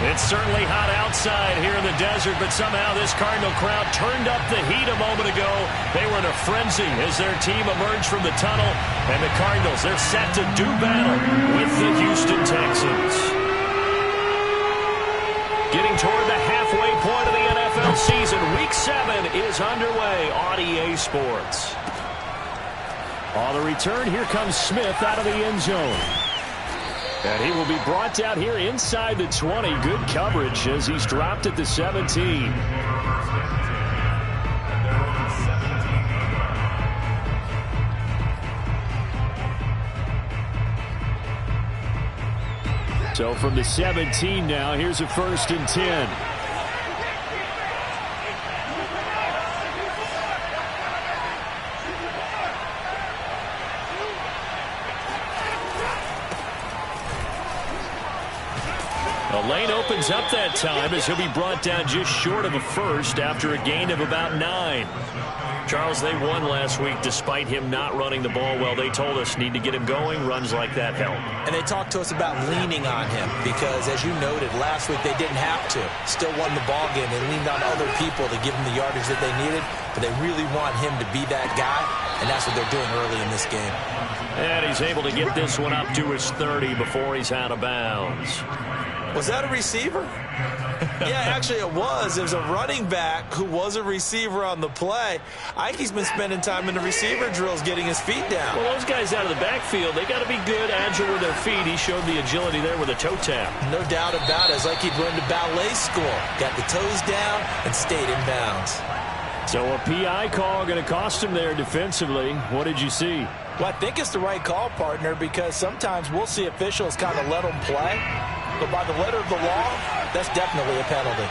It's certainly hot outside here in the desert, but somehow this Cardinal crowd turned up the heat a moment ago. They were in a frenzy as their team emerged from the tunnel, and the Cardinals, they're set to do battle with the Houston Texans. Getting toward the halfway point of the NFL season, Week 7 is underway on EA Sports. On the return, here comes Smith out of the end zone. And he will be brought down here inside the 20. Good coverage as he's dropped at the 17. So from the 17 now, here's a 1st and 10. The lane opens up that time as he'll be brought down just short of a first after a gain of about 9. Charles, they won last week despite him not running the ball well. They told us need to get him going. Runs like that help. And they talked to us about leaning on him because, as you noted, last week they didn't have to. Still won the ball game. They leaned on other people to give him the yardage that they needed, but they really want him to be that guy, and that's what they're doing early in this game. And he's able to get this one up to his 30 before he's out of bounds. Was that a receiver? Yeah, actually it was. There's a running back who was a receiver on the play. I think he's been spending time in the receiver drills getting his feet down. Well, those guys out of the backfield, they got to be good, agile with their feet. He showed the agility there with a toe tap. No doubt about it. It's like he'd run to ballet school. Got the toes down and stayed in bounds. So a PI call going to cost him there defensively. What did you see? Well, I think it's the right call, partner, because sometimes we'll see officials kind of let them play. But by the letter of the law, that's definitely a penalty.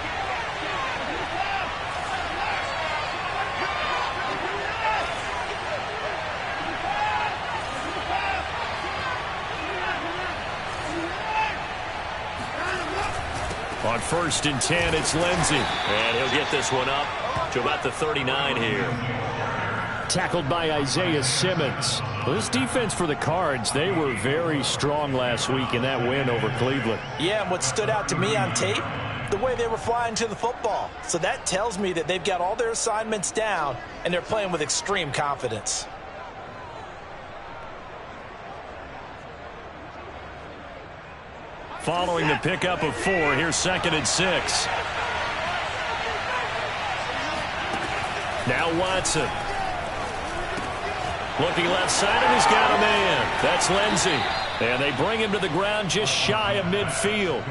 On 1st and 10, it's Lindsey. And he'll get this one up to about the 39 here. Tackled by Isaiah Simmons. Well, this defense for the Cards, they were very strong last week in that win over Cleveland. Yeah, and what stood out to me on tape, the way they were flying to the football. So that tells me that they've got all their assignments down, and they're playing with extreme confidence. Following the pickup of 4, here's 2nd and 6. Now Watson. Looking left side, and he's got a man. That's Lindsey. And they bring him to the ground just shy of midfield.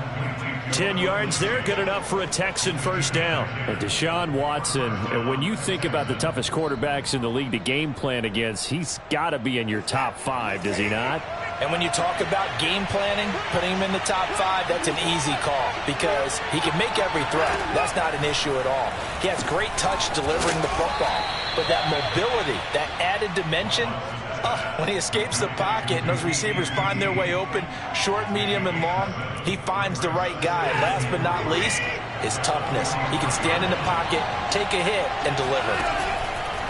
10 yards there, good enough for a Texan 1st down. And Deshaun Watson, and when you think about the toughest quarterbacks in the league to game plan against, he's got to be in your top 5, does he not? And when you talk about game planning, putting him in the top 5, that's an easy call because he can make every throw. That's not an issue at all. He has great touch delivering the football. But that mobility, that added dimension, when he escapes the pocket and those receivers find their way open, short, medium, and long, he finds the right guy. And last but not least, his toughness. He can stand in the pocket, take a hit, and deliver.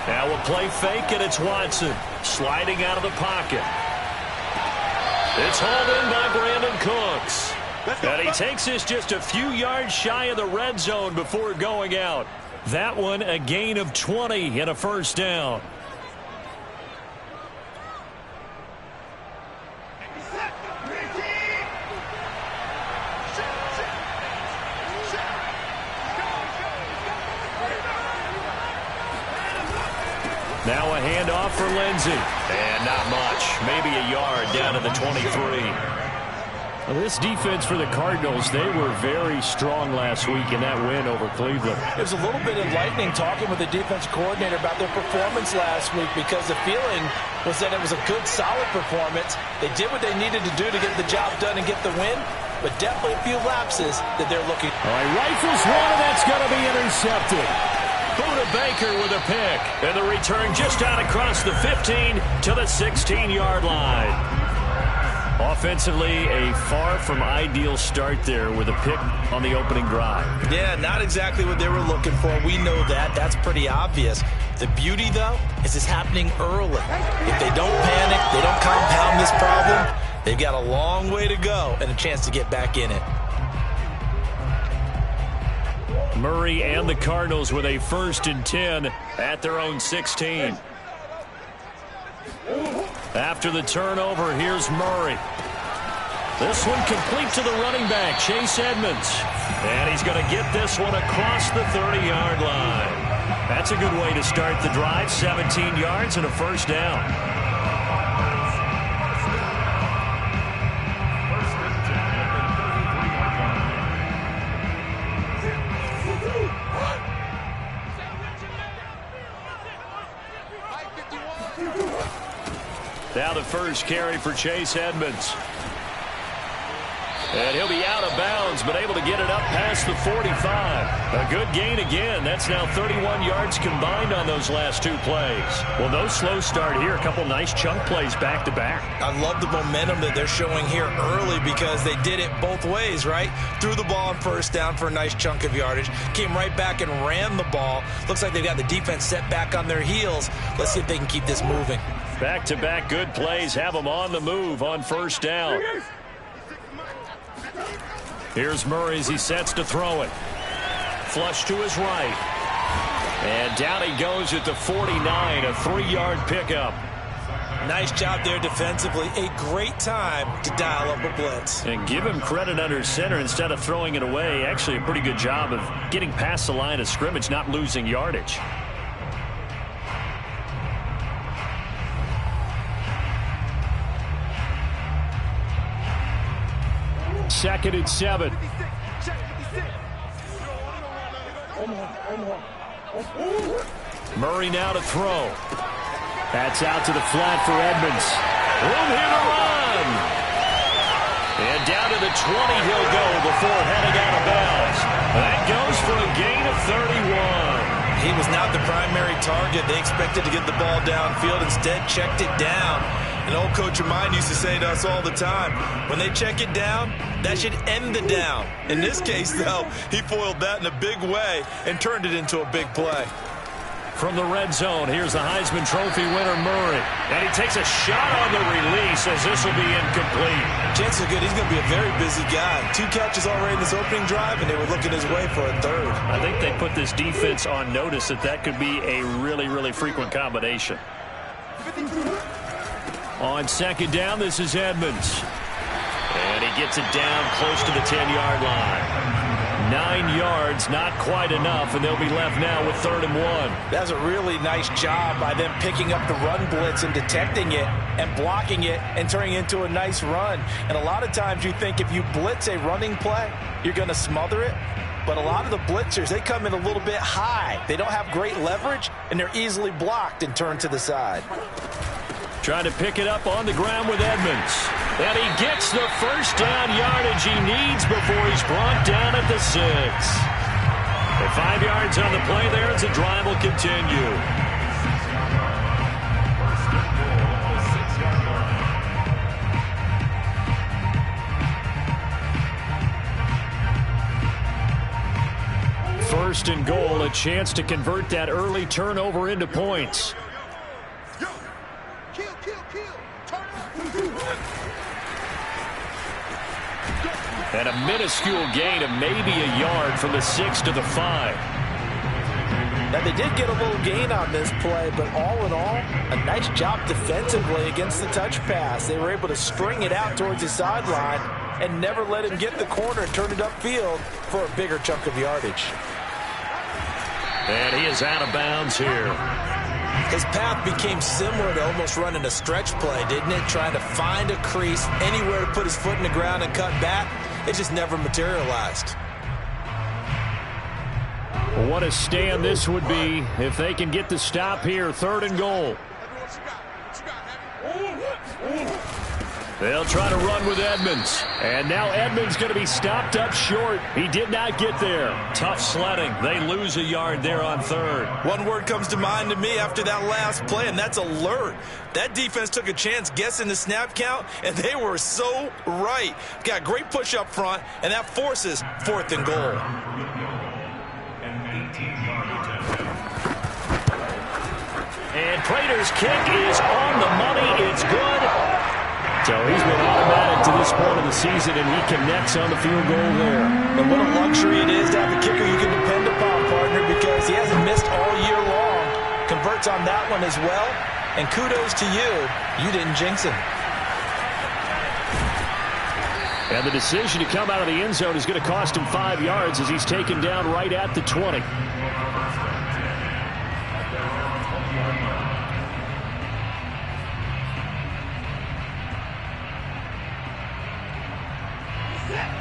Now a play fake, and it's Watson sliding out of the pocket. It's hauled in by Brandon Cooks. And he takes this just a few yards shy of the red zone before going out. That one a gain of 20 and a 1st down. Now a handoff for Lindsey. And not much. Maybe a yard down to the 23. Well, this defense for the Cardinals, they were very strong last week in that win over Cleveland. It was a little bit enlightening talking with the defense coordinator about their performance last week because the feeling was that it was a good, solid performance. They did what they needed to do to get the job done and get the win, but definitely a few lapses that they're looking. All right, rifles one, and that's going to be intercepted. Buda Baker with a pick, and the return just out across the 15 to the 16-yard line. Offensively, a far from ideal start there with a pick on the opening drive. Yeah, not exactly what they were looking for. We know that. That's pretty obvious. The beauty, though, is it's happening early. If they don't panic, they don't compound this problem, they've got a long way to go and a chance to get back in it. Murray and the Cardinals with a 1st and 10 at their own 16. After the turnover, here's Murray. This one complete to the running back, Chase Edmonds. And he's going to get this one across the 30-yard line. That's a good way to start the drive. 17 yards and a 1st down. Now the first carry for Chase Edmonds. And he'll be out of bounds, but able to get it up past the 45. A good gain again. That's now 31 yards combined on those last 2 plays. Well, no slow start here. A couple nice chunk plays back-to-back. I love the momentum that they're showing here early because they did it both ways, right? Threw the ball on 1st down for a nice chunk of yardage. Came right back and ran the ball. Looks like they've got the defense set back on their heels. Let's see if they can keep this moving. Back-to-back good plays have them on the move on 1st down. Here's Murray as he sets to throw it. Flush to his right. And down he goes at the 49, a 3-yard pickup. Nice job there defensively. A great time to dial up a blitz. And give him credit under center instead of throwing it away. Actually a pretty good job of getting past the line of scrimmage, not losing yardage. Second and 7. Murray now to throw. That's out to the flat for Edmonds. Room here to run. And down to the 20 he'll go before heading out of bounds. That goes for a gain of 31. He was not the primary target. They expected to get the ball downfield. Instead, checked it down. An old coach of mine used to say to us all the time, when they check it down, that should end the down. In this case, though, he foiled that in a big way and turned it into a big play. From the red zone, here's the Heisman Trophy winner, Murray. And he takes a shot on the release as this will be incomplete. Chances are good he's going to be a very busy guy. 2 catches already in this opening drive, and they were looking his way for a 3rd. I think they put this defense on notice that could be a really, really frequent combination. On 2nd down, this is Edmonds. And he gets it down close to the 10-yard line. 9 yards, not quite enough, and they'll be left now with 3rd and 1. That's a really nice job by them picking up the run blitz and detecting it and blocking it and turning it into a nice run. And a lot of times you think if you blitz a running play, you're going to smother it. But a lot of the blitzers, they come in a little bit high. They don't have great leverage, and they're easily blocked and turned to the side. Trying to pick it up on the ground with Edmonds. And he gets the 1st down yardage he needs before he's brought down at the 6. And 5 yards on the play there as the drive will continue. First and goal, a chance to convert that early turnover into points. And a minuscule gain of maybe a yard from the 6 to the 5. Now, they did get a little gain on this play, but all in all, a nice job defensively against the touch pass. They were able to string it out towards the sideline and never let him get the corner and turn it upfield for a bigger chunk of yardage. And he is out of bounds here. His path became similar to almost running a stretch play, didn't it? Trying to find a crease, anywhere to put his foot in the ground and cut back. It just never materialized. What a stand this would be if they can get the stop here. 3rd and goal. They'll try to run with Edmonds. And now Edmonds going to be stopped up short. He did not get there. Tough sledding. They lose a yard there on 3rd. One word comes to mind to me after that last play, and that's alert. That defense took a chance guessing the snap count, and they were so right. Got great push up front, and that forces 4th and goal. And Prater's kick is on the money. It's good. So he's been automatic to this point of the season, and he connects on the field goal there. And what a luxury it is to have a kicker you can depend upon. because he hasn't missed all year long. Converts on that one as well. And kudos to you. You didn't jinx him. And the decision to come out of the end zone is going to cost him 5 yards as he's taken down right at the 20.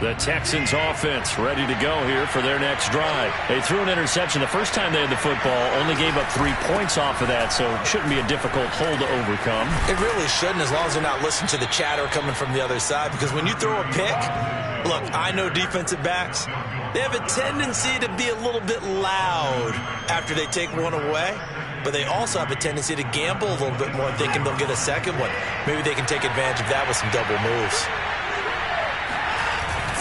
The Texans offense ready to go here for their next drive. They threw an interception the first time they had the football, only gave up 3 points off of that, so it shouldn't be a difficult hole to overcome. It really shouldn't, as long as they're not listening to the chatter coming from the other side, because when you throw a pick, look, I know defensive backs, they have a tendency to be a little bit loud after they take one away, but they also have a tendency to gamble a little bit more, thinking they'll get a second one. Maybe they can take advantage of that with some double moves.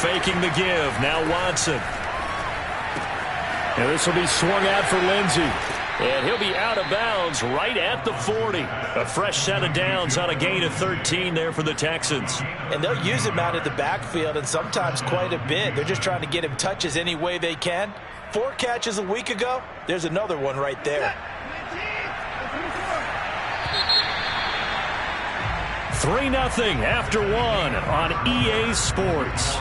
Faking the give. Now Watson. And this will be swung out for Lindsey. And he'll be out of bounds right at the 40. A fresh set of downs on a gain of 13 there for the Texans. And they'll use him out of the backfield, and sometimes quite a bit. They're just trying to get him touches any way they can. 4 catches a week ago. There's another one right there. 3-0 after 1 on EA Sports.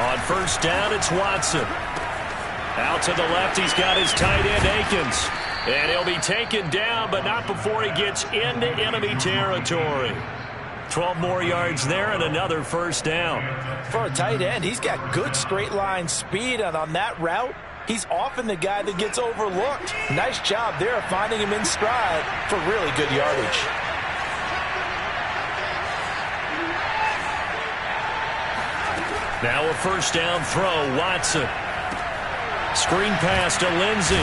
On first down, it's Watson. Out to the left, he's got his tight end, Akins. And he'll be taken down, but not before he gets into enemy territory. 12 more yards there and another first down. For a tight end, he's got good straight line speed, and on that route, he's often the guy that gets overlooked. Nice job there of finding him in stride for really good yardage. Now a first down throw, Watson. Screen pass to Lindsey.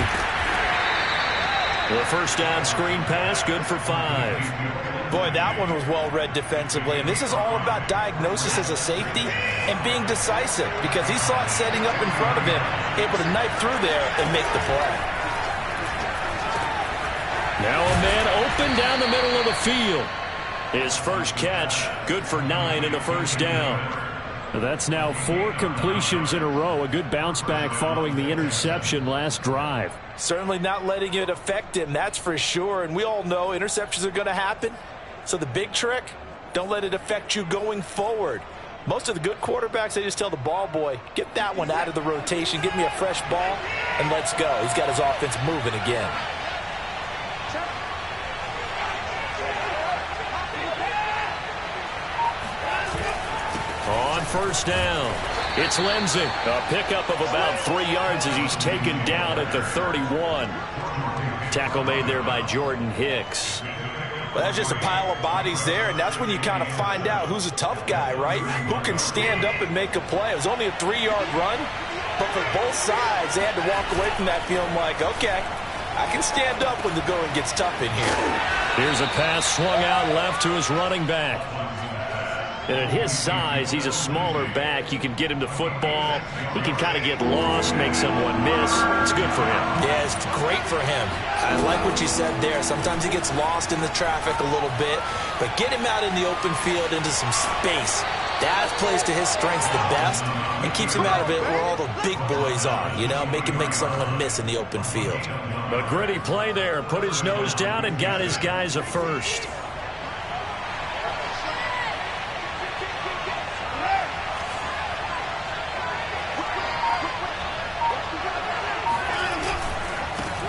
The first down screen pass, good for 5. Boy, that one was well read defensively, and this is all about diagnosis as a safety and being decisive, because he saw it setting up in front of him, able to knife through there and make the play. Now a man open down the middle of the field. His first catch, good for 9 and a first down. That's now 4 completions in a row. A good bounce back following the interception last drive. Certainly not letting it affect him, that's for sure. And we all know interceptions are going to happen. So the big trick, don't let it affect you going forward. Most of the good quarterbacks, they just tell the ball boy, get that one out of the rotation, give me a fresh ball, and let's go. He's got his offense moving again. On first down, it's Lindsey. A pickup of about 3 yards as he's taken down at the 31. Tackle made there by Jordan Hicks. Well, that's just a pile of bodies there, and that's when you kind of find out who's a tough guy, right? Who can stand up and make a play. It was only a 3-yard run, but for both sides, they had to walk away from that feeling like, okay, I can stand up when the going gets tough in here. Here's a pass swung out left to his running back. And at his size, he's a smaller back. You can get him to football. He can kind of get lost, make someone miss. It's good for him. Yeah, it's great for him. I like what you said there. Sometimes he gets lost in the traffic a little bit, but get him out in the open field into some space. That plays to his strengths the best and keeps him out of it where all the big boys are, you know, make him make someone miss in the open field. A gritty play there. Put his nose down and got his guys a first.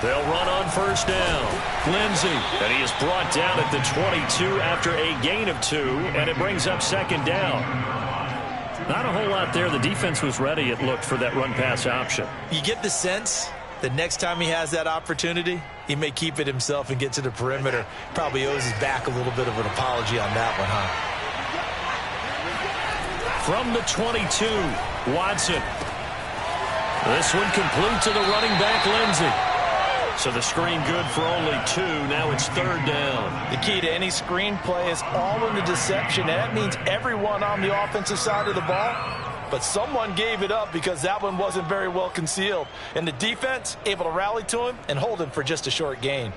They'll run on first down. Lindsey, and he is brought down at the 22 after a gain of 2, and it brings up second down. Not a whole lot there. The defense was ready, it looked, for that run-pass option. You get the sense that next time he has that opportunity, he may keep it himself and get to the perimeter. Probably owes his back a little bit of an apology on that one, huh? From the 22, Watson. This one complete to the running back, Lindsey. So the screen good for only 2. Now it's third down. The key to any screen play is all in the deception. And that means everyone on the offensive side of the ball. But someone gave it up because that one wasn't very well concealed. And the defense able to rally to him and hold him for just a short gain.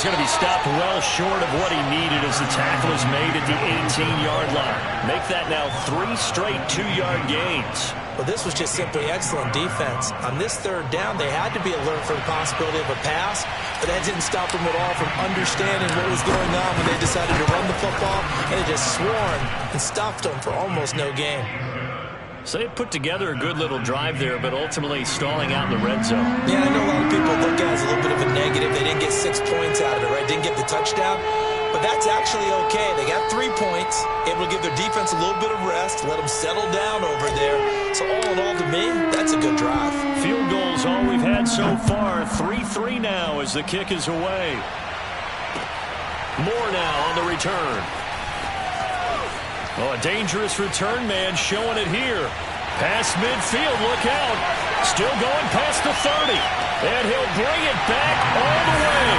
going to be stopped well short of what he needed as the tackle is made at the 18-yard line. Make that now 3 straight 2-yard gains. Well, this was just simply excellent defense. On this third down, they had to be alert for the possibility of a pass, but that didn't stop them at all from understanding what was going on when they decided to run the football, and they just swarmed and stopped them for almost no gain. So they put together a good little drive there, but ultimately stalling out in the red zone. Yeah, I know a lot of people look at it as a little bit of a negative. They didn't get 6 points out of it, right? Didn't get the touchdown. But that's actually okay. They got 3 points, able to give their defense a little bit of rest, let them settle down over there. So all in all, to me, that's a good drive. Field goals all we've had so far. 3-3 now as the kick is away. Moore now on the return. Oh, a dangerous return man showing it here. Past midfield, look out. Still going past the 30. And he'll bring it back all the way.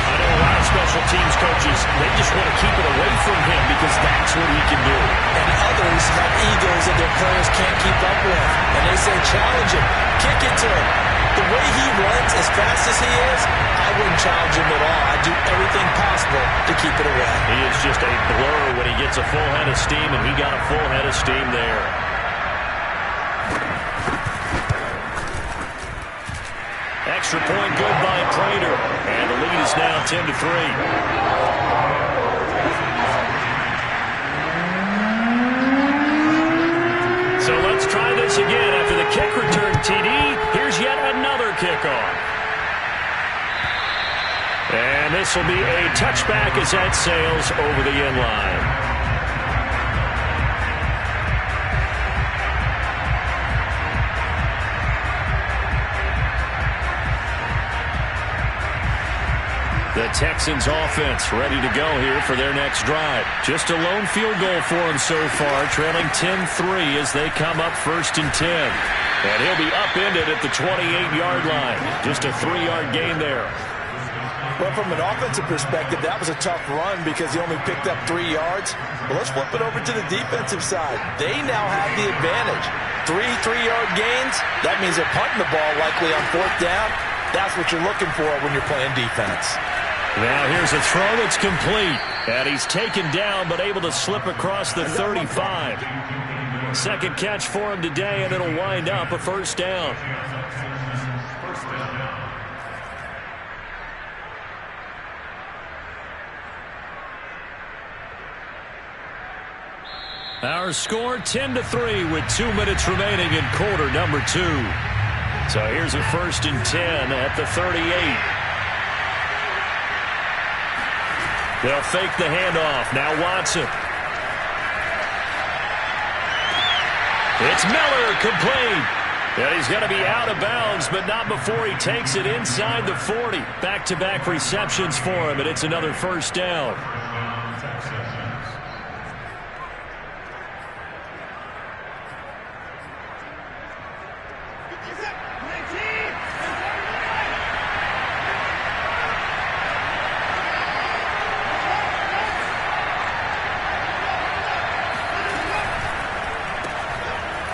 I know a lot of special teams coaches, they just want to keep it away from him because that's what he can do. And others have egos that their players can't keep up with. And they say, challenge him, kick it to him. The way he runs, as fast as he is, I wouldn't challenge him at all. I'd do everything possible to keep it away. He is just a blur when he gets a full head of steam, and he got a full head of steam there. Extra point good by Prater, and the lead is now 10-3. So let's try this again. After the kick return TD, here's yet another kickoff. And this will be a touchback as that sails over the end line. The Texans offense ready to go here for their next drive. Just a lone field goal for them so far, trailing 10-3 as they come up 1st and 10. And he'll be upended at the 28-yard line. Just a 3-yard gain there. Well, from an offensive perspective, that was a tough run because he only picked up 3 yards. But let's flip it over to the defensive side. They now have the advantage. 3 3-yard gains, that means they're punting the ball likely on 4th down. That's what you're looking for when you're playing defense. Now here's a throw that's complete. And he's taken down but able to slip across the 35. Second catch for him today, and it'll wind up a 1st down. Our score 10-3 with 2 minutes remaining in quarter number 2. So here's a 1st and 10 at the 38. They'll fake the handoff. Now Watson. It's Miller, complete. And he's going to be out of bounds, but not before he takes it inside the 40. Back-to-back receptions for him, and it's another 1st down.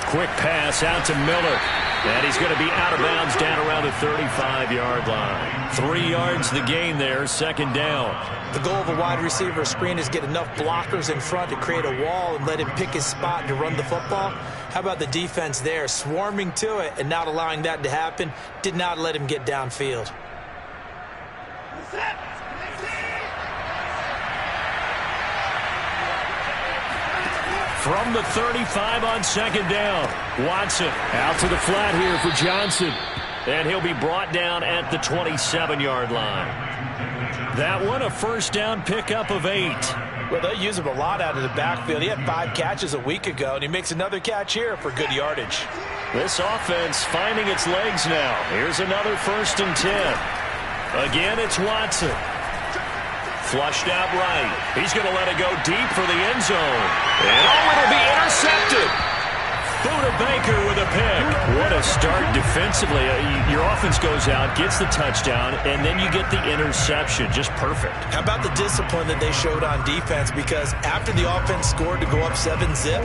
Quick pass out to Miller. And he's going to be out of bounds down around the 35-yard line. 3 yards the gain there, 2nd down. The goal of a wide receiver screen is get enough blockers in front to create a wall and let him pick his spot to run the football. How about the defense there, swarming to it and not allowing that to happen? Did not let him get downfield. From the 35 on 2nd down. Watson out to the flat here for Johnson. And he'll be brought down at the 27-yard line. That one a 1st down pickup of 8. Well, they use him a lot out of the backfield. He had 5 catches a week ago, and he makes another catch here for good yardage. This offense finding its legs now. Here's another 1st and 10. Again, it's Watson. Flushed out right. He's going to let it go deep for the end zone. And it'll be intercepted. Buda Baker with a pick. What a start defensively. Your offense goes out, gets the touchdown, and then you get the interception. Just perfect. How about the discipline that they showed on defense? Because after the offense scored to go up 7-zip,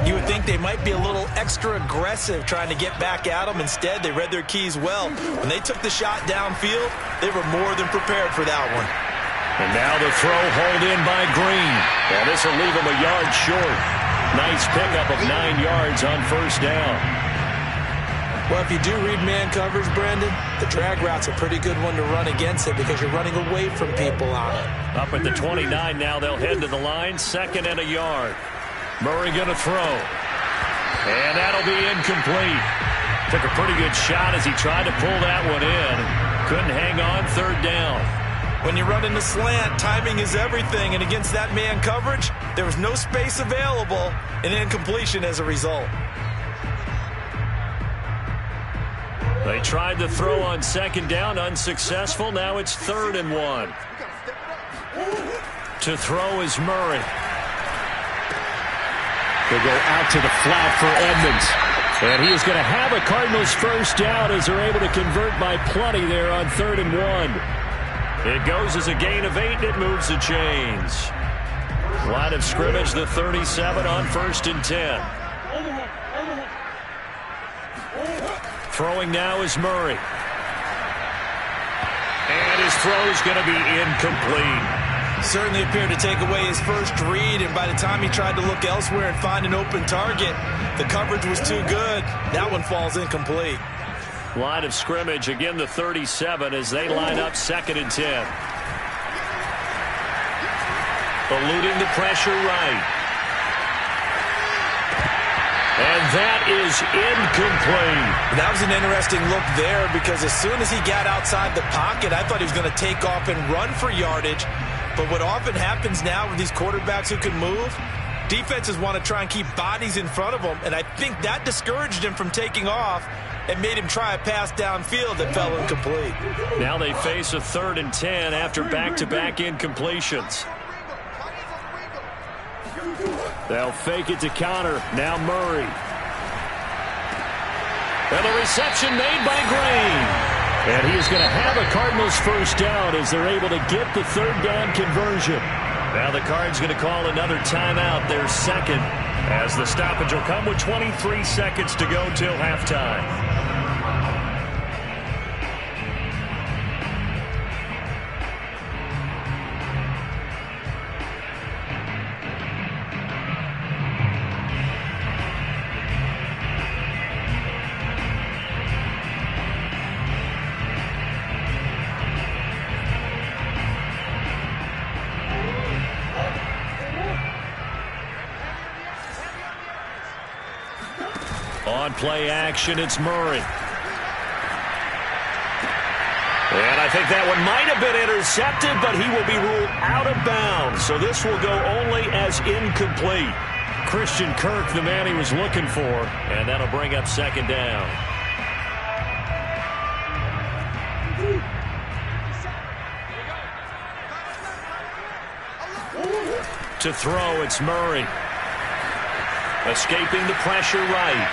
you would think they might be a little extra aggressive trying to get back at them. Instead, they read their keys well. When they took the shot downfield, they were more than prepared for that one. And now the throw hauled in by Green. And this will leave him a yard short. Nice pickup of 9 yards on first down. Well, if you do read man coverage, Brandon, the drag route's a pretty good one to run against it because you're running away from people on it. Up at the 29 now, they'll head to the line. 2nd and a yard. Murray going to throw. And that'll be incomplete. Took a pretty good shot as he tried to pull that one in. Couldn't hang on. 3rd down. When you run in the slant, timing is everything. And against that man coverage, there was no space available. An incompletion as a result. They tried to throw on 2nd down, unsuccessful. Now it's 3rd and 1. To throw is Murray. They go out to the flat for Edmonds. And he is going to have a Cardinals first down as they're able to convert by plenty there on 3rd and 1. It goes as a gain of 8, and it moves the chains. Line of scrimmage, the 37 on 1st and 10. Throwing now is Murray. And his throw is going to be incomplete. Certainly appeared to take away his first read, and by the time he tried to look elsewhere and find an open target, the coverage was too good. That one falls incomplete. Line of scrimmage, again the 37 as they line up 2nd and 10. Eluding the pressure right. And that is incomplete. That was an interesting look there because as soon as he got outside the pocket, I thought he was going to take off and run for yardage. But what often happens now with these quarterbacks who can move, defenses want to try and keep bodies in front of them, and I think that discouraged him from taking off and made him try a pass downfield that fell incomplete. Now they face a 3rd and 10 after back-to-back incompletions. They'll fake it to counter. Now Murray. And the reception made by Green. And he is going to have a Cardinals first down as they're able to get the 3rd down conversion. Now the Cards going to call another timeout, their 2nd, as the stoppage will come with 23 seconds to go till halftime. On play action, it's Murray. And I think that one might have been intercepted, but he will be ruled out of bounds. So this will go only as incomplete. Christian Kirk, the man he was looking for, and that'll bring up 2nd down. To throw, it's Murray. Escaping the pressure right.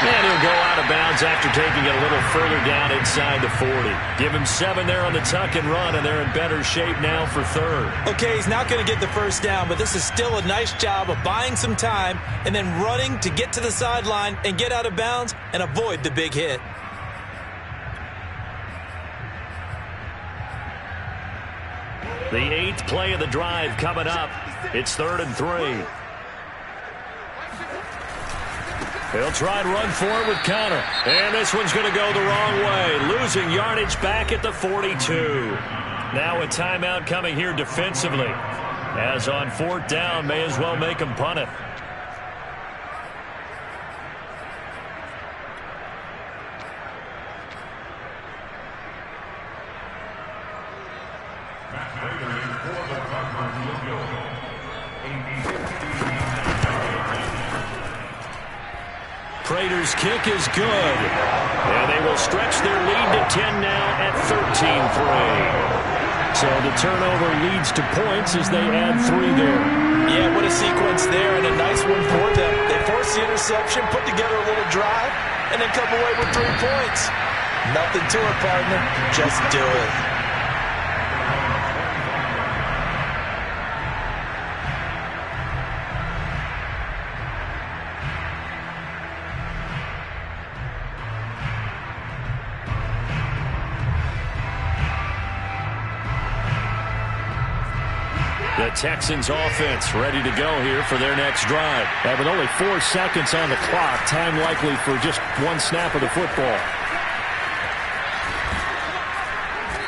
And he'll go out of bounds after taking it a little further down inside the 40. Give him 7 there on the tuck and run, and they're in better shape now for 3rd. Okay, he's not going to get the first down, but this is still a nice job of buying some time and then running to get to the sideline and get out of bounds and avoid the big hit. The 8th play of the drive coming up. It's 3rd and 3. He'll try and run for it with counter. And this one's going to go the wrong way. Losing yardage back at the 42. Now a timeout coming here defensively. As on 4th down, may as well make him punt it. Prater's kick is good. And they will stretch their lead to 10 now at 13-3. So the turnover leads to points as they add 3 there. Yeah, what a sequence there, and a nice one for them. They force the interception, put together a little drive, and then come away with 3 points. Nothing to it, partner. Just do it. The Texans offense ready to go here for their next drive. And with only 4 seconds on the clock, time likely for just 1 snap of the football.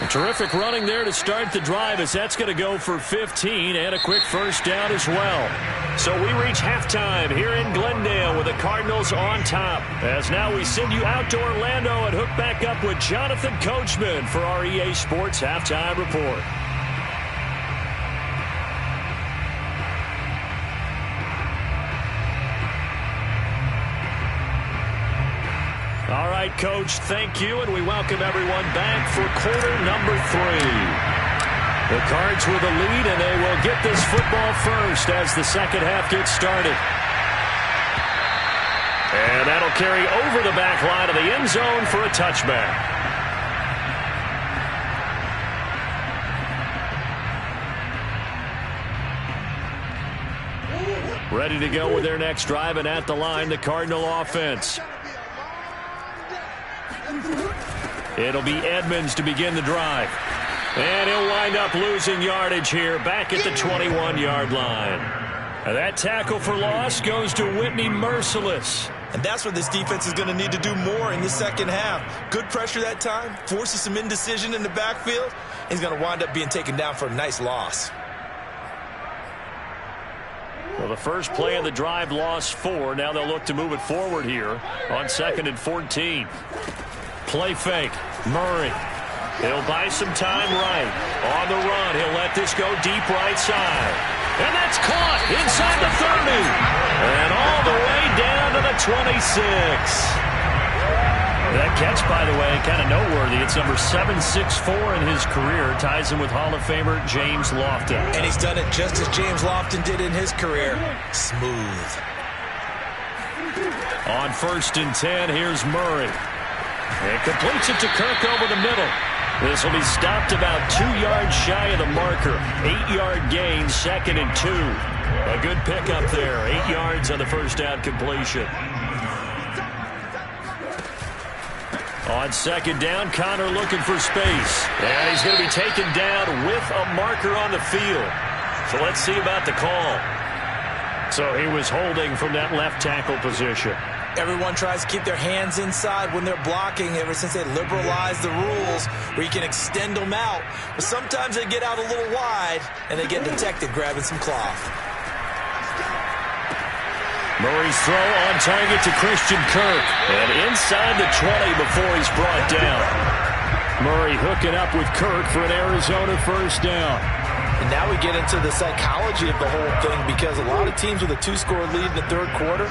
A terrific running there to start the drive, as that's going to go for 15 and a quick first down as well. So we reach halftime here in Glendale with the Cardinals on top. As now we send you out to Orlando and hook back up with Jonathan Coachman for our EA Sports Halftime Report. All right, Coach, thank you, and we welcome everyone back for quarter number 3. The Cards with a lead, and they will get this football first as the second half gets started. And that'll carry over the back line of the end zone for a touchback. Ready to go with their next drive, and at the line, the Cardinal offense. It'll be Edmonds to begin the drive. And he'll wind up losing yardage here back at the 21-yard line. And that tackle for loss goes to Whitney Merciless. And that's what this defense is going to need to do more in the second half. Good pressure that time, forces some indecision in the backfield. He's going to wind up being taken down for a nice loss. Well, the first play of the drive lost 4. Now they'll look to move it forward here on 2nd and 14. Play fake. Murray. He'll buy some time right. On the run, he'll let this go deep right side. And that's caught inside the 30. And all the way down to the 26. That catch, by the way, kind of noteworthy. It's number 764 in his career. Ties him with Hall of Famer James Lofton. And he's done it just as James Lofton did in his career. Smooth. On 1st and 10, here's Murray. And completes it to Kirk over the middle. This will be stopped about 2 yards shy of the marker. 8-yard gain, 2nd and 2. A good pickup there. 8 yards on the first down completion. On 2nd down, Connor looking for space. And he's going to be taken down with a marker on the field. So let's see about the call. So he was holding from that left tackle position. Everyone tries to keep their hands inside when they're blocking ever since they liberalized the rules where you can extend them out. But sometimes they get out a little wide and they get detected grabbing some cloth. Murray's throw on target to Christian Kirk. And inside the 20 before he's brought down. Murray hooking up with Kirk for an Arizona first down. And now we get into the psychology of the whole thing, because a lot of teams with a 2-score lead in the third quarter,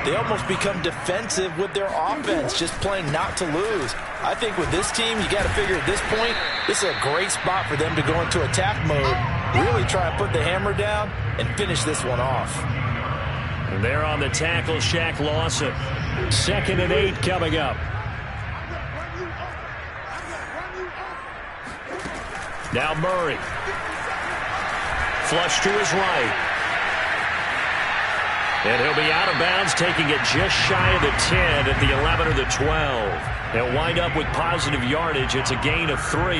they almost become defensive with their offense, just playing not to lose. I think with this team, you got to figure at this point, this is a great spot for them to go into attack mode, really try and put the hammer down and finish this one off. And they're on the tackle, Shaq Lawson. 2nd and 8 coming up. Now Murray. Flush to his right. And he'll be out of bounds, taking it just shy of the 10 at the 11 or the 12. They'll wind up with positive yardage. It's a gain of 3,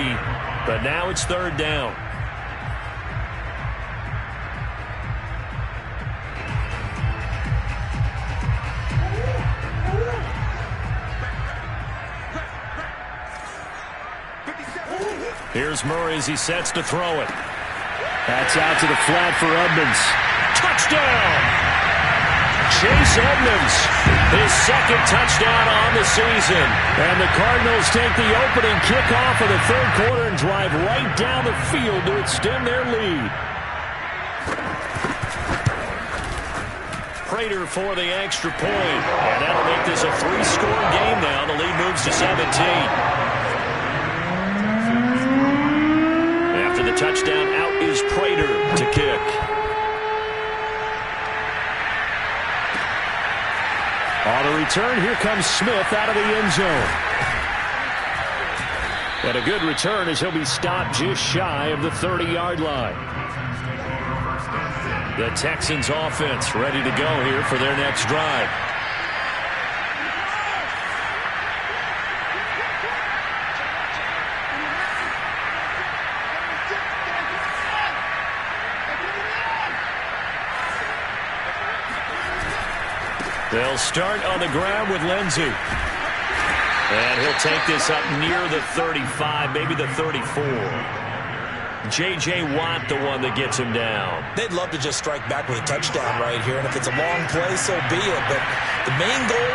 but now it's 3rd down. Here's Murray as he sets to throw it. That's out to the flat for Edmonds. Touchdown! Chase Edmonds, his 2nd touchdown on the season. And the Cardinals take the opening kickoff of the third quarter and drive right down the field to extend their lead. Prater for the extra point. And that'll make this a 3-score game now. The lead moves to 17. After the touchdown, out is Prater to kick. On the return, here comes Smith out of the end zone. And a good return as he'll be stopped just shy of the 30-yard line. The Texans offense ready to go here for their next drive. They'll start on the ground with Lindsey. And he'll take this up near the 35, maybe the 34. J.J. Watt, the one that gets him down. They'd love to just strike back with a touchdown right here, and if it's a long play, so be it. But the main goal,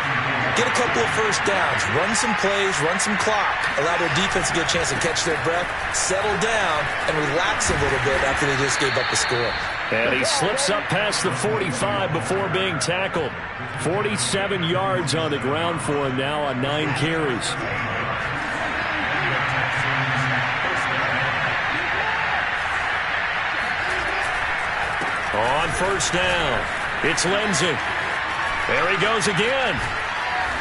get a couple of first downs, run some plays, run some clock, allow their defense to get a chance to catch their breath, settle down, and relax a little bit after they just gave up the score. And he slips up past the 45 before being tackled. 47 yards on the ground for him now on 9 carries. On first down, it's Lindsey. There he goes again.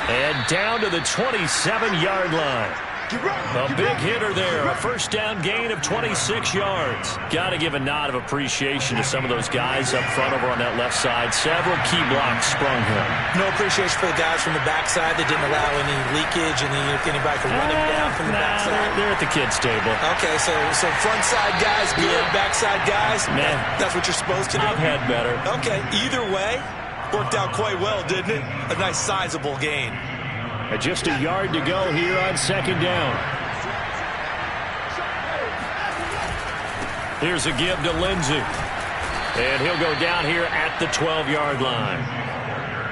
And down to the 27-yard line. A big hitter there. A first down gain of 26 yards. Got to give a nod of appreciation to some of those guys up front over on that left side. Several key blocks sprung him. No appreciation for the guys from the backside that didn't allow any leakage and anybody could run him down from the backside. They're at the kids' table. Okay, so front side guys good, backside guys, man, that's what you're supposed to do. I've had better. Okay, either way, worked out quite well, didn't it? A nice sizable gain. And just a yard to go here on second down. Here's a give to Lindsey. And he'll go down here at the 12-yard line.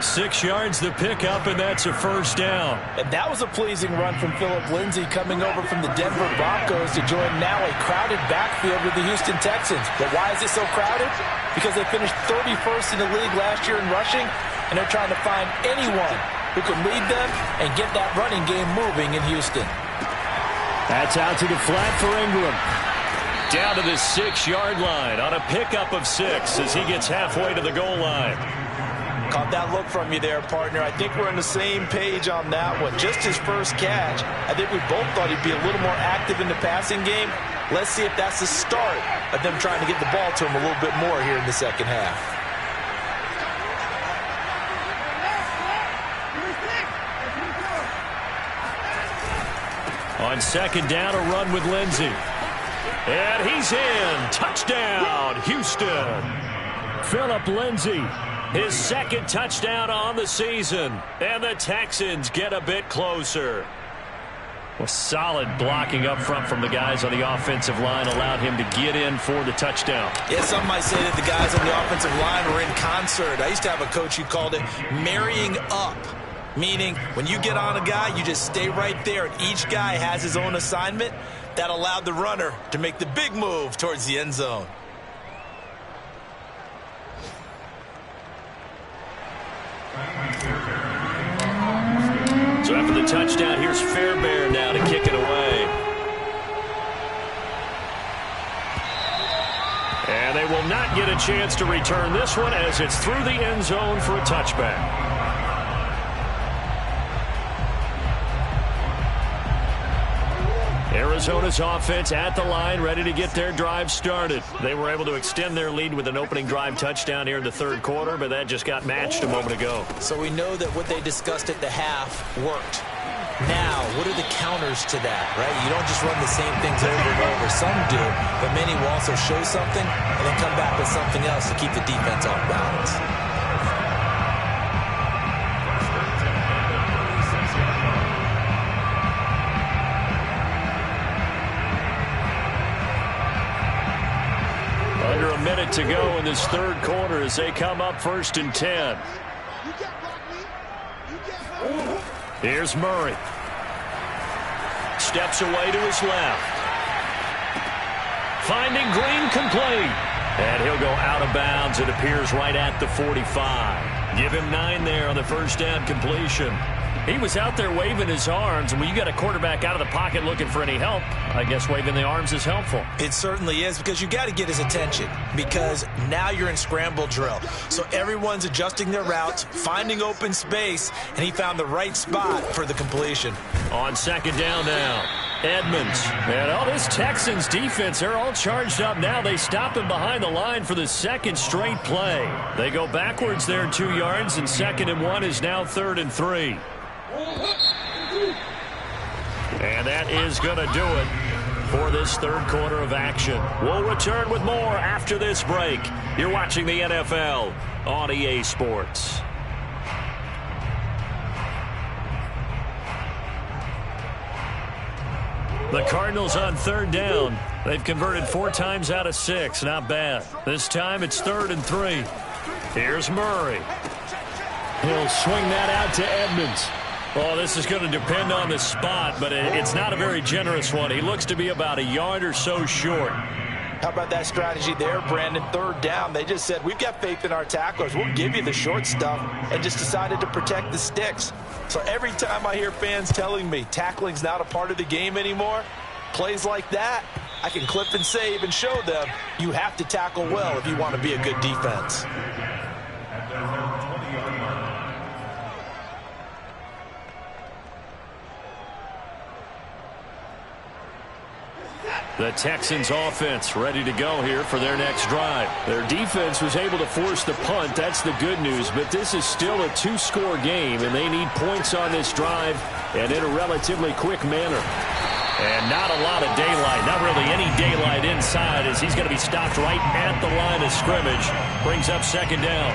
6 yards the pickup, and that's a first down. And that was a pleasing run from Philip Lindsay coming over from the Denver Broncos to join now a crowded backfield with the Houston Texans. But why is it so crowded? Because they finished 31st in the league last year in rushing, and they're trying to find anyone who can lead them and get that running game moving in Houston. That's out to the flat for Ingram. Down to the 6-yard line on a pickup of 6 as he gets halfway to the goal line. Caught that look from you there, partner. I think we're on the same page on that one. Just his first catch. I think we both thought he'd be a little more active in the passing game. Let's see if that's the start of them trying to get the ball to him a little bit more here in the second half. On second down, a run with Lindsey. And he's in. Touchdown, Houston. Philip Lindsey, his second touchdown on the season. And the Texans get a bit closer. Well, solid blocking up front from the guys on the offensive line allowed him to get in for the touchdown. Yeah, some might say that the guys on the offensive line were in concert. I used to have a coach who called it marrying up. Meaning, when you get on a guy, you just stay right there, and each guy has his own assignment. That allowed the runner to make the big move towards the end zone. So after the touchdown, here's Fairbairn now to kick it away. And they will not get a chance to return this one as it's through the end zone for a touchback. Arizona's offense at the line, ready to get their drive started. They were able to extend their lead with an opening drive touchdown here in the third quarter, but that just got matched a moment ago. So we know that what they discussed at the half worked. Now, what are the counters to that, right? You don't just run the same things over and over. Some do, but many will also show something and then come back with something else to keep the defense off balance. Under a minute to go in this third quarter as they come up 1st and 10. Here's Murray. Steps away to his left. Finding Green complete. And he'll go out of bounds. It appears right at the 45. Give him 9 there on the first down completion. He was out there waving his arms, and when you got a quarterback out of the pocket looking for any help, I guess waving the arms is helpful. It certainly is, because you got to get his attention, because now you're in scramble drill. So everyone's adjusting their routes, finding open space, and he found the right spot for the completion. On second down now, Edmonds. And all this Texans defense, they're all charged up now. They stopped him behind the line for the second straight play. They go backwards there 2 yards, and 2nd and 1 is now 3rd and 3. And that is going to do it for this third quarter of action. We'll return with more after this break. You're watching the NFL on EA Sports. The Cardinals on 3rd down. They've converted 4 times out of 6. Not bad. This time it's 3rd and 3. Here's Murray. He'll swing that out to Edmonds. Well, this is going to depend on the spot, but it's not a very generous one. He looks to be about a yard or so short. How about that strategy there, Brandon? 3rd down. They just said, we've got faith in our tacklers. We'll give you the short stuff, and just decided to protect the sticks. So every time I hear fans telling me tackling's not a part of the game anymore, plays like that, I can clip and save and show them you have to tackle well if you want to be a good defense. The Texans offense ready to go here for their next drive. Their defense was able to force the punt. That's the good news, but this is still a 2-score game, and they need points on this drive and in a relatively quick manner. And not a lot of daylight, not really any daylight inside, as he's going to be stopped right at the line of scrimmage. Brings up 2nd down.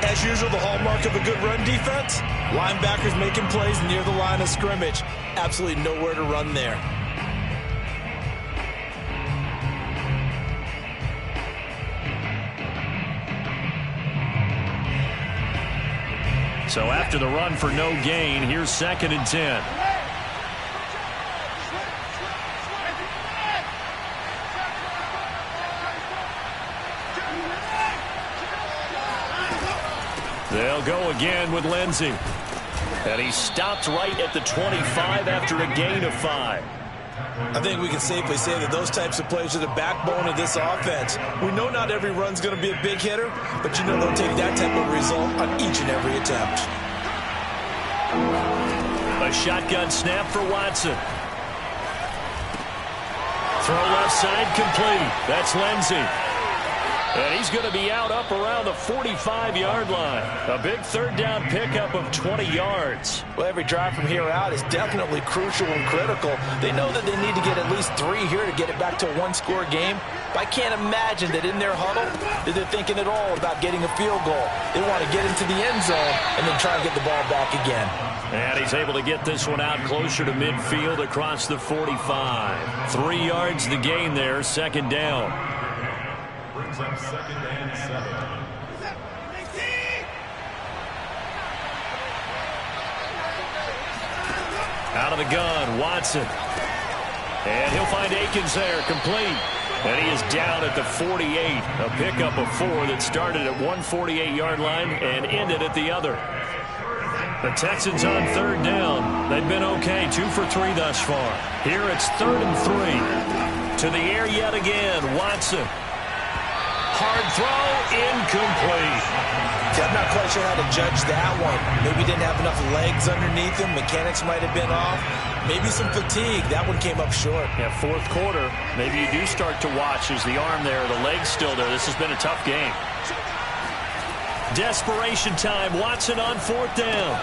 As usual, the hallmark of a good run defense, linebackers making plays near the line of scrimmage. Absolutely nowhere to run there. So after the run for no gain, here's 2nd and 10. They'll go again with Lindsey. And he stopped right at the 25 after a gain of 5. I think we can safely say that those types of plays are the backbone of this offense. We know not every run's going to be a big hitter, but you know they'll take that type of result on each and every attempt. A shotgun snap for Watson. Throw left side complete. That's Lindsey. And he's going to be out up around the 45-yard line. A big 3rd down pickup of 20 yards. Well, every drive from here out is definitely crucial and critical. They know that they need to get at least 3 here to get it back to a 1-score game. But I can't imagine that in their huddle that they're thinking at all about getting a field goal. They want to get into the end zone and then try and get the ball back again. And he's able to get this one out closer to midfield across the 45. 3 yards the gain there, 2nd down. Brings up 2nd and 7. Out of the gun, Watson. And he'll find Akins there, complete. And he is down at the 48. A pickup of 4 that started at 148-yard line and ended at the other. The Texans on 3rd down. They've been okay, 2 for 3 thus far. Here it's 3rd and 3. To the air yet again, Watson. Hard throw, incomplete. I'm not quite sure how to judge that one. Maybe didn't have enough legs underneath him. Mechanics might have been off. Maybe some fatigue. That one came up short. Yeah, 4th quarter. Maybe you do start to watch as the arm there, the leg's still there. This has been a tough game. Desperation time. Watson on 4th down.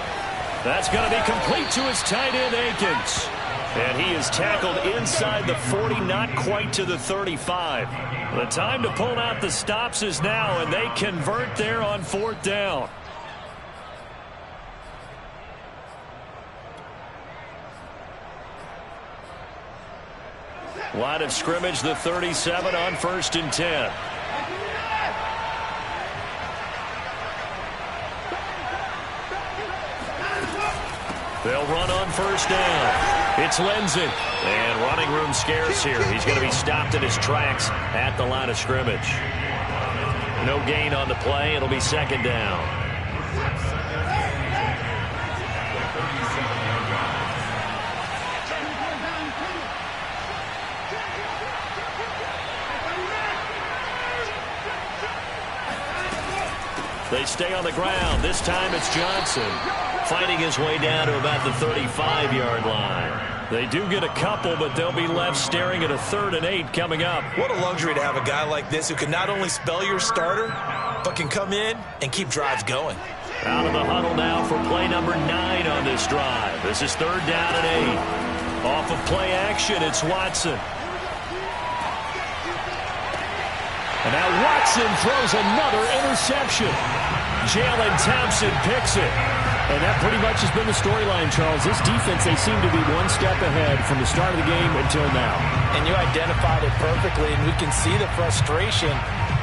That's going to be complete to his tight end, Akins. And he is tackled inside the 40, not quite to the 35. The time to pull out the stops is now, and they convert there on 4th down. Line of scrimmage, the 37 on 1st and 10. They'll run on 1st down. It's Lindsey. And running room scarce here. He's going to be stopped in his tracks at the line of scrimmage. No gain on the play. It'll be 2nd down. they stay on the ground. This time it's Johnson, fighting his way down to about the 35-yard line. They do get a couple, but they'll be left staring at a 3rd and 8 coming up. What a luxury to have a guy like this who can not only spell your starter, but can come in and keep drives going. Out of the huddle now for play number 9 on this drive. This is 3rd down and 8. Off of play action, it's Watson. And now Watson throws another interception. Jalen Thompson picks it. And that pretty much has been the storyline, Charles. This defense, they seem to be one step ahead from the start of the game until now. And you identified it perfectly, and we can see the frustration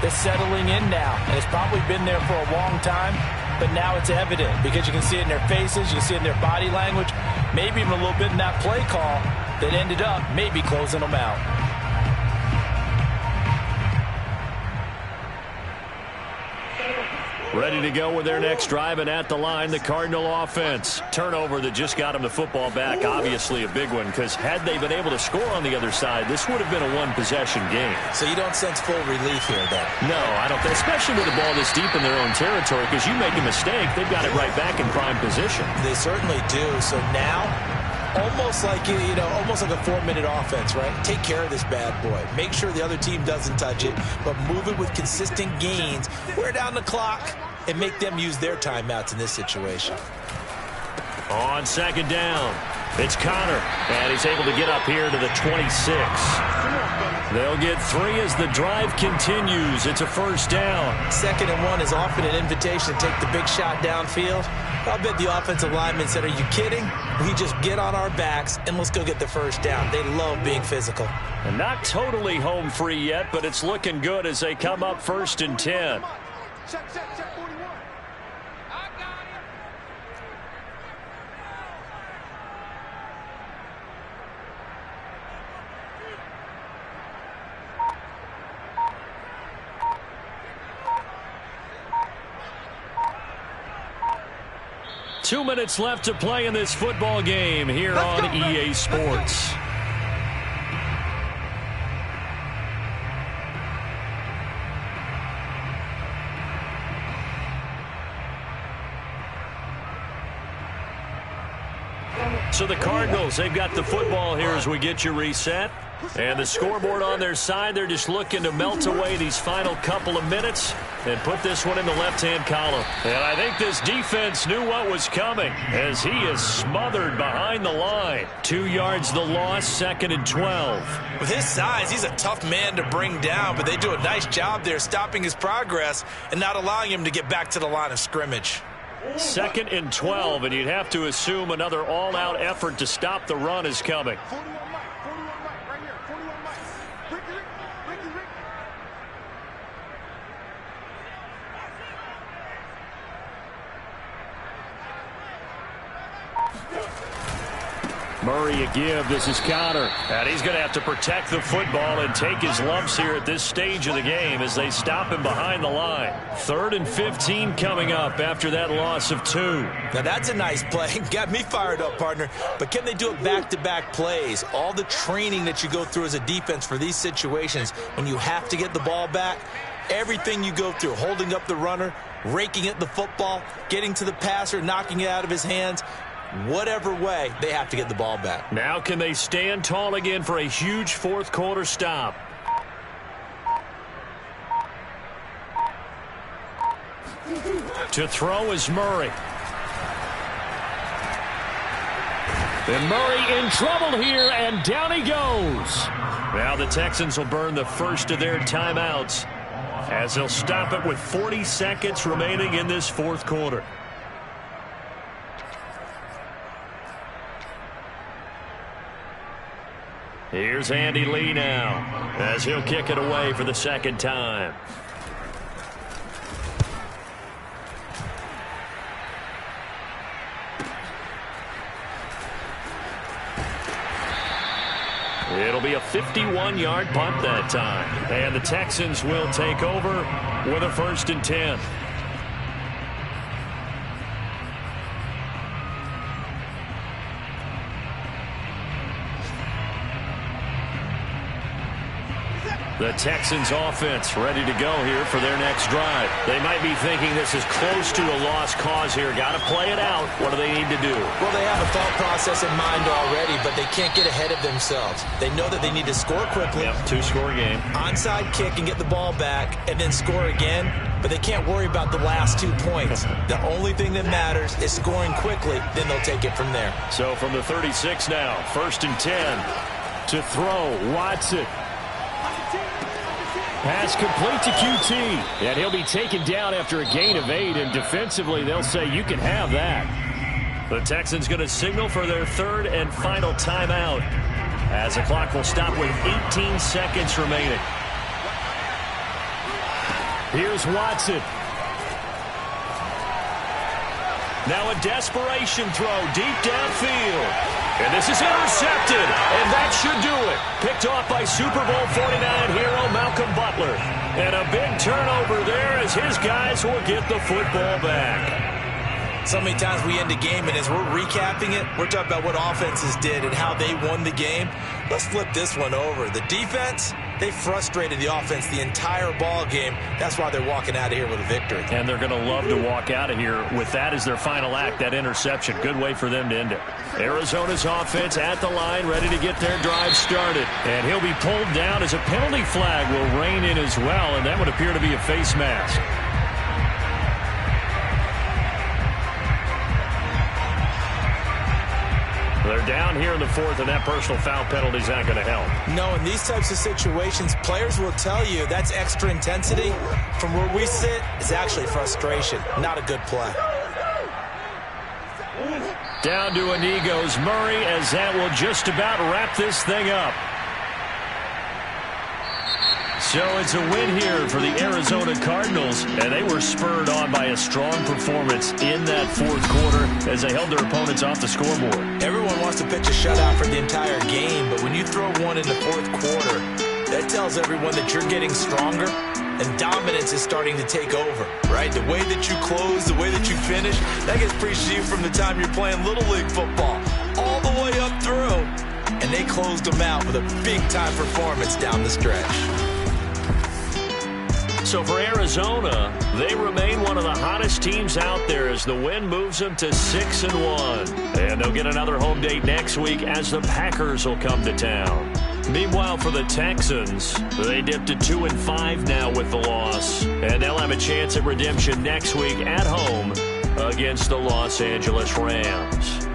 that's settling in now. And it's probably been there for a long time, but now it's evident because you can see it in their faces, you can see it in their body language, maybe even a little bit in that play call that ended up maybe closing them out. Ready to go with their next drive, and at the line, the Cardinal offense. Turnover that just got them the football back, obviously a big one, because had they been able to score on the other side, this would have been a one-possession game. So you don't sense full relief here, then? No, I don't think, especially with the ball this deep in their own territory, because you make a mistake, they've got it right back in prime position. They certainly do. So now, almost like, almost like a 4-minute offense, right? Take care of this bad boy. Make sure the other team doesn't touch it, but move it with consistent gains. Wear down the clock and make them use their timeouts in this situation. On 2nd down, it's Connor, and he's able to get up here to the 26. They'll get 3 as the drive continues. It's a 1st down. 2nd and 1 is often an invitation to take the big shot downfield. I bet the offensive lineman said, are you kidding? We just get on our backs and let's go get the 1st down. They love being physical. And not totally home free yet, but it's looking good as they come up 1st and 10. Check 41. I got it. 2 minutes left to play in this football game here on EA Sports. So the Cardinals, they've got the football here as we get you reset. And the scoreboard on their side, they're just looking to melt away these final couple of minutes and put this one in the left-hand column. And I think this defense knew what was coming as he is smothered behind the line. 2 yards the loss, 2nd and 12. With his size, he's a tough man to bring down, but they do a nice job there stopping his progress and not allowing him to get back to the line of scrimmage. 2nd and 12, and you'd have to assume another all-out effort to stop the run is coming. 41 right here. 41 Ricky. Murray a give. This is Connor. And he's going to have to protect the football and take his lumps here at this stage of the game as they stop him behind the line. 3rd and 15 coming up after that loss of 2. Now that's a nice play. Got me fired up, partner. But can they do it back-to-back plays? All the training that you go through as a defense for these situations when you have to get the ball back, everything you go through, holding up the runner, raking at the football, getting to the passer, knocking it out of his hands, whatever way, they have to get the ball back. Now can they stand tall again for a huge 4th quarter stop? To throw is Murray. And Murray in trouble here, and down he goes. Now the Texans will burn the first of their timeouts as they'll stop it with 40 seconds remaining in this 4th quarter. Here's Andy Lee now as he'll kick it away for the 2nd time. It'll be a 51-yard punt that time. And the Texans will take over with a 1st and 10. The Texans offense ready to go here for their next drive. They might be thinking this is close to a lost cause here. Got to play it out. What do they need to do? Well, they have a thought process in mind already, but they can't get ahead of themselves. They know that they need to score quickly. Yep, two-score game. Onside kick and get the ball back and then score again, but they can't worry about the last 2 points. The only thing that matters is scoring quickly, then they'll take it from there. So from the 36 now, 1st and 10. To throw, Watson. Pass complete to QT, and he'll be taken down after a gain of 8, and defensively they'll say you can have that. The Texans going to signal for their 3rd and final timeout as the clock will stop with 18 seconds remaining. Here's Watson. Now a desperation throw deep downfield. And this is intercepted, and that should do it. Picked off by Super Bowl 49 hero Malcolm Butler. And a big turnover there as his guys will get the football back. So many times we end a game, and as we're recapping it, we're talking about what offenses did and how they won the game. Let's flip this one over. The defense, they frustrated the offense the entire ball game. That's why they're walking out of here with a victory. And they're going to love to walk out of here with that as their final act, that interception. Good way for them to end it. Arizona's offense at the line, ready to get their drive started. And he'll be pulled down as a penalty flag will rein in as well, and that would appear to be a face mask. They're down here in the 4th, and that personal foul penalty is not going to help. No, in these types of situations, players will tell you that's extra intensity. From where we sit, it's actually frustration. Not a good play. Down to a knee goes Murray, as that will just about wrap this thing up. So it's a win here for the Arizona Cardinals, and they were spurred on by a strong performance in that 4th quarter as they held their opponents off the scoreboard. Everyone wants to pitch a shutout for the entire game, but when you throw one in the 4th quarter, that tells everyone that you're getting stronger and dominance is starting to take over, right? The way that you close, the way that you finish, that gets preached to you from the time you're playing Little League football all the way up through, and they closed them out with a big-time performance down the stretch. So for Arizona, they remain one of the hottest teams out there as the win moves them to 6-1. And they'll get another home date next week as the Packers will come to town. Meanwhile, for the Texans, they dipped to 2-5 now with the loss. And they'll have a chance at redemption next week at home against the Los Angeles Rams.